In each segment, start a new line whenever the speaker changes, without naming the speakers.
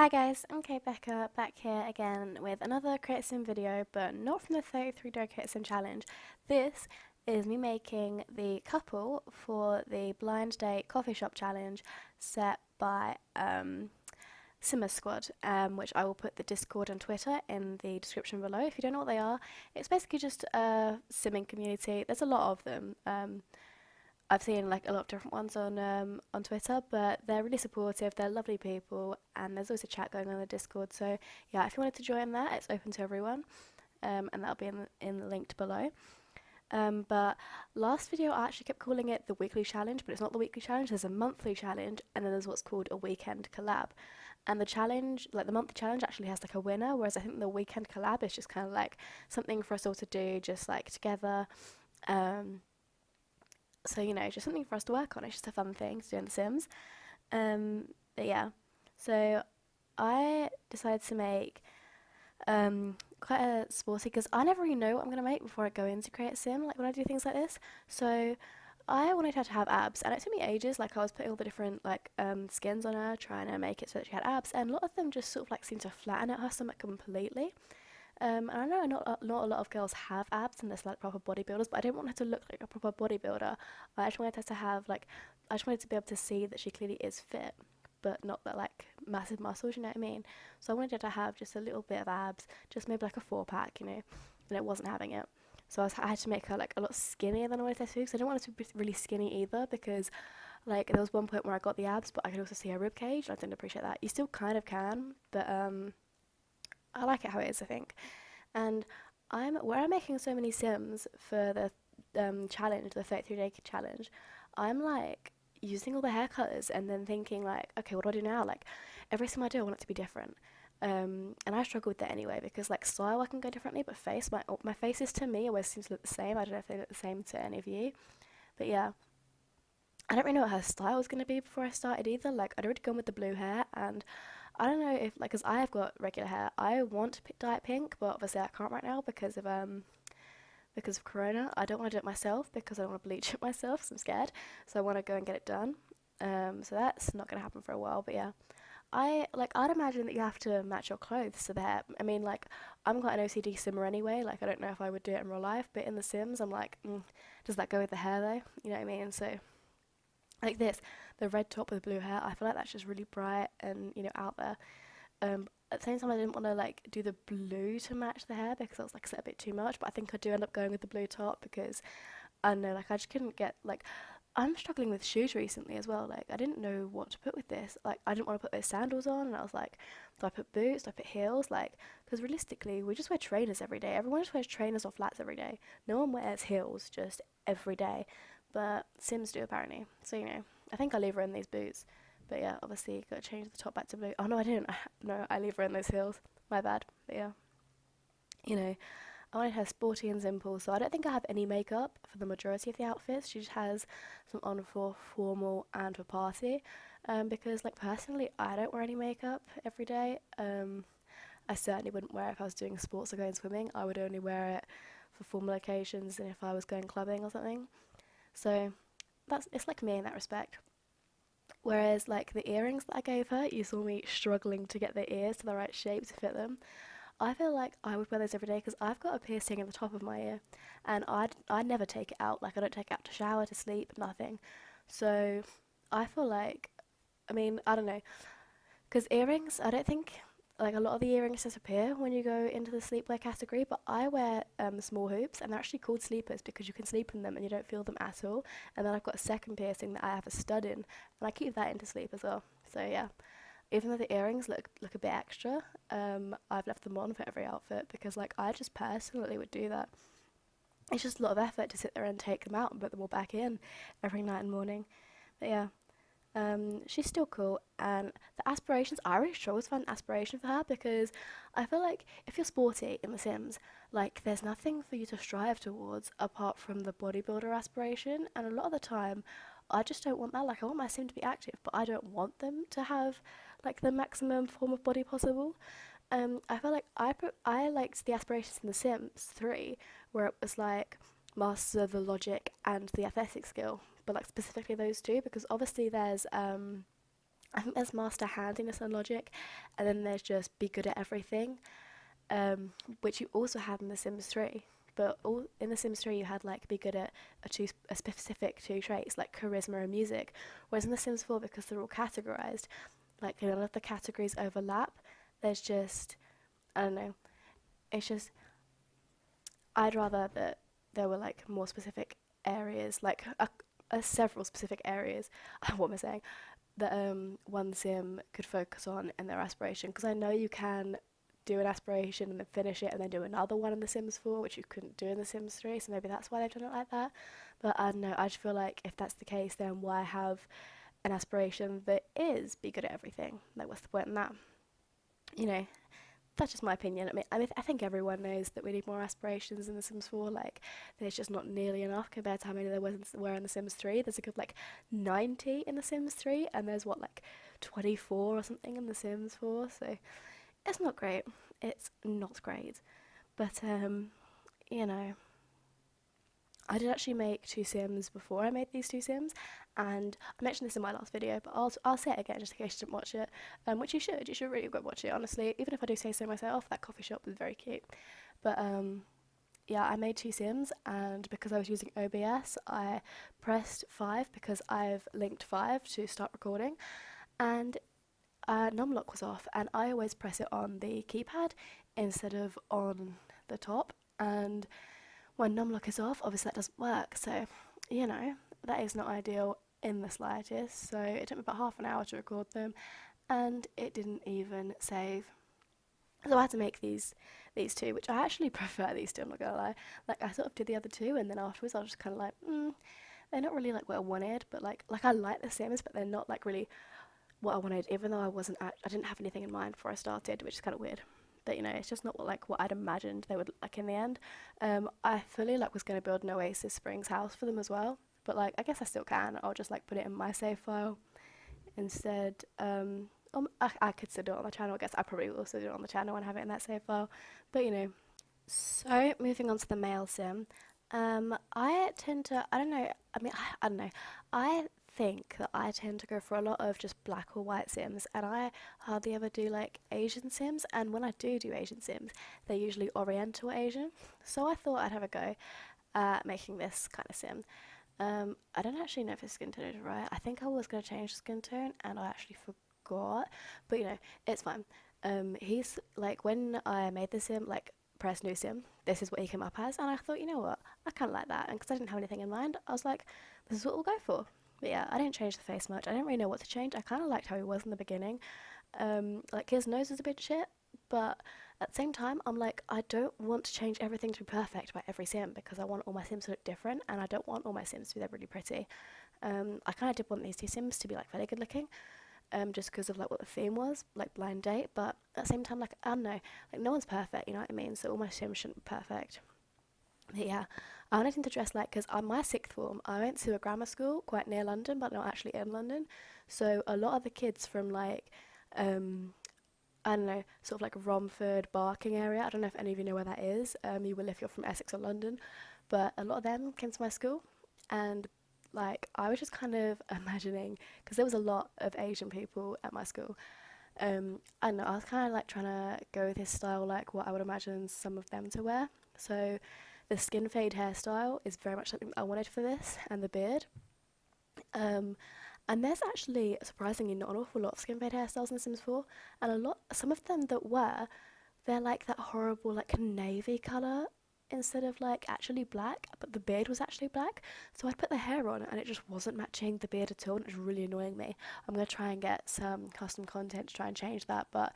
Hi guys, I'm Becca back here again with another Create Sim video, but not from the 33-day Create Sim challenge. This is me making the couple for the blind date coffee shop challenge set by Simmer Squad, which I will put the Discord and Twitter in the description below. If you don't know what they are, it's basically just a simming community. There's a lot of them. I've seen like a lot of different ones on Twitter, but they're really supportive. They're lovely people, and there's always a chat going on in the Discord. So yeah, if you wanted to join that, it's open to everyone, and that'll be in the linked below. But last video I actually kept calling it the weekly challenge, but it's not the weekly challenge. There's a monthly challenge, and then there's what's called a weekend collab. And the challenge, like the monthly challenge, actually has like a winner, whereas I think the weekend collab is just kind of like something for us all to do, just like together. Um, so just something for us to work on. It's just a fun thing to do in The Sims. But yeah, so I decided to make quite a sporty because I never really know what I'm gonna make before I go in to create a sim. Like when I do things like this, so I wanted her to have abs, and it took me ages. Like I was putting all the different skins on her, trying to make it so that she had abs, and a lot of them just sort of like seemed to flatten out her stomach completely. And I know not a lot of girls have abs unless like proper bodybuilders, but I didn't want her to look like a proper bodybuilder. I just wanted her to have like, I just wanted to be able to see that she clearly is fit, but not that like massive muscles, you know what I mean? So I wanted her to have just a little bit of abs, just maybe like a 4 pack, and it wasn't having it. So I had to make her like a lot skinnier than I wanted her to, because I didn't want her to be really skinny either, because like there was one point where I got the abs, but I could also see her rib cage. I didn't appreciate that. You still kind of can, but I like it how it is, I think. And I'm making so many Sims for the challenge, the 33-day challenge. I'm like using all the hair colors and then thinking like, okay, what do I do now? Like every Sim I do, I want it to be different. And I struggle with that anyway because like style I can go differently, but face my faces to me always seems to look the same. I don't know if they look the same to any of you, but yeah, I don't really know what her style was gonna be before I started either. Like I'd already gone with the blue hair, and I don't know if like, cause I have got regular hair. I want to dye it pink, but obviously I can't right now because of Corona. I don't want to do it myself because I don't want to bleach it myself, so I'm scared. So I want to go and get it done. So that's not gonna happen for a while. But yeah, I'd imagine that you have to match your clothes to the hair. I mean, like I'm quite an OCD simmer anyway. Like I don't know if I would do it in real life, but in The Sims, I'm like, does that go with the hair though? You know what I mean? So like this, the red top with blue hair, I feel like that's just really bright and out there. At the same time, I didn't want to like do the blue to match the hair because I was like a bit too much. But I think I do end up going with the blue top because I don't know, like I just couldn't get like. I'm struggling with shoes recently as well. Like I didn't know what to put with this. Like I didn't want to put those sandals on, and I was like, do I put boots? Do I put heels? Like, because realistically, we just wear trainers every day. Everyone just wears trainers or flats every day. No one wears heels just every day, but Sims do apparently. So I think I'll leave her in these boots. But yeah, obviously got to change the top back to blue. Oh no, I didn't. No, I leave her in those heels. My bad. But yeah, you know, I wanted her sporty and simple, so I don't think I have any makeup for the majority of the outfits. She just has some on for formal and for party. Because like personally, I don't wear any makeup every day. I certainly wouldn't wear it if I was doing sports or going swimming. I would only wear it for formal occasions and if I was going clubbing or something. So it's like me in that respect. Whereas like the earrings that I gave her, you saw me struggling to get the ears to the right shape to fit them. I feel like I would wear those every day because I've got a piercing in the top of my ear, and I'd never take it out. Like I don't take it out to shower, to sleep, nothing. So I feel like, I mean, I don't know, because earrings, I don't think like a lot of the earrings disappear when you go into the sleepwear category. But I wear small hoops, and they're actually called sleepers because you can sleep in them and you don't feel them at all. And then I've got a second piercing that I have a stud in, and I keep that into sleep as well. So yeah, even though the earrings look a bit extra, I've left them on for every outfit because like I just personally would do that. It's just a lot of effort to sit there and take them out and put them all back in every night and morning. But yeah, she's still cool, and the aspirations, I really struggle to find an aspiration for her because I feel like if you're sporty in The Sims, like there's nothing for you to strive towards apart from the bodybuilder aspiration, and a lot of the time I just don't want that. Like I want my sim to be active, but I don't want them to have like the maximum form of body possible. I feel like I liked the aspirations in The Sims 3 where it was like master the logic and the athletic skill, but like specifically those two because obviously there's I think there's master handiness and logic, and then there's just be good at everything, which you also have in The Sims 3. But all in The Sims 3, you had like be good at a specific two traits like charisma and music, whereas in The Sims 4, because they're all categorized, like none of the categories overlap. There's just, I don't know. It's just, I'd rather that there were like more specific areas, like several specific areas. What am I saying? That one sim could focus on in their aspiration, because I know you can do an aspiration and then finish it and then do another one in The Sims 4, which you couldn't do in The Sims 3, so maybe that's why they've done it like that. But I don't know, I just feel like if that's the case, then why have an aspiration that is be good at everything? Like, what's the point in that? You know, that's just my opinion. I mean, I think everyone knows that we need more aspirations in The Sims 4. Like, there's just not nearly enough compared to how many were in The Sims 3. There's a good like 90 in The Sims 3, and there's what like 24 or something in The Sims 4. So it's not great. It's not great. But you know, I did actually make two Sims before I made these two Sims, and I mentioned this in my last video, but I'll say it again just in case you didn't watch it, which you should. You should really go watch it, honestly. Even if I do say so myself, that coffee shop was very cute. But yeah, I made two Sims, and because I was using OBS, I pressed 5 because I've linked 5 to start recording, and numlock was off, and I always press it on the keypad instead of on the top, and when numlock is off, obviously that doesn't work, so, you know, that is not ideal in the slightest. So it took me about half an hour to record them, and it didn't even save. So I had to make these two, which I actually prefer these two, I'm not gonna lie. Like, I sort of did the other two, and then afterwards I was just kind of like, they're not really like what I wanted, but like I like the Sims, but they're not like really what I wanted, even though I didn't have anything in mind before I started, which is kind of weird. But you know, it's just not what I'd imagined they would look like in the end. I fully like was going to build an Oasis Springs house for them as well, but like I guess I still can. I'll just like put it in my save file instead. I could still do it on the channel. I guess I probably will also do it on the channel and have it in that save file. But you know, so moving on to the male sim. I tend to, I don't know, I mean, I don't know. I think that I tend to go for a lot of just black or white sims, and I hardly ever do like Asian sims, and when I do Asian sims, they're usually Oriental Asian. So I thought I'd have a go at making this kind of sim. I don't actually know if his skin tone is right. I think I was going to change the skin tone, and I actually forgot, but you know, it's fine. He's like, when I made the sim, like, press new sim, this is what he came up as, and I thought, you know what, I kind of like that, and because I didn't have anything in mind, I was like, this is what we'll go for. But yeah, I didn't change the face much. I didn't really know what to change. I kind of liked how he was in the beginning. Like, his nose was a bit shit, but at the same time, I'm like, I don't want to change everything to be perfect by every sim, because I want all my sims to look different, and I don't want all my sims to be really pretty. I kind of did want these two sims to be like fairly good looking, just because of like what the theme was, like blind date. But at the same time, like, I don't know, like, no one's perfect, you know what I mean? So all my sims shouldn't be perfect. But yeah, I wanted him to dress like, because on my sixth form, I went to a grammar school quite near London, but not actually in London. So a lot of the kids from like, I don't know, sort of like Romford, Barking area. I don't know if any of you know where that is. You will if you're from Essex or London, but a lot of them came to my school, and like I was just kind of imagining, because there was a lot of Asian people at my school. I don't know, I was kind of like trying to go with his style, like what I would imagine some of them to wear. So the skin fade hairstyle is very much something I wanted for this, and the beard. Um, and there's actually surprisingly not an awful lot of skin fade hairstyles in Sims 4, and some of them that were, they're like that horrible like navy colour instead of like actually black, but the beard was actually black. So I'd put the hair on and it just wasn't matching the beard at all, and it was really annoying me. I'm gonna try and get some custom content to try and change that, but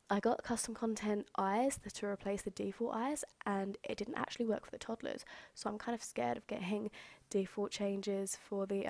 I got custom content eyes to replace the default eyes, and it didn't actually work for the toddlers. So I'm kind of scared of getting default changes for the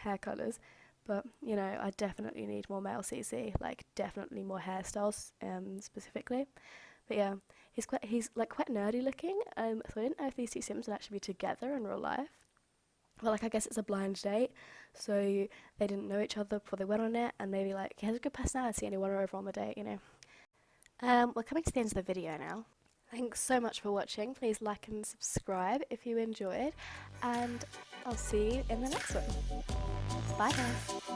hair colours. But you know, I definitely need more male CC, like definitely more hairstyles specifically. But yeah, he's like quite nerdy looking. So I didn't know if these two Sims would actually be together in real life. Well, like, I guess it's a blind date, so they didn't know each other before they went on it, and maybe like he has a good personality and he won her over on the date, you know. We're coming to the end of the video now. Thanks so much for watching. Please like and subscribe if you enjoyed, and I'll see you in the next one. Bye guys.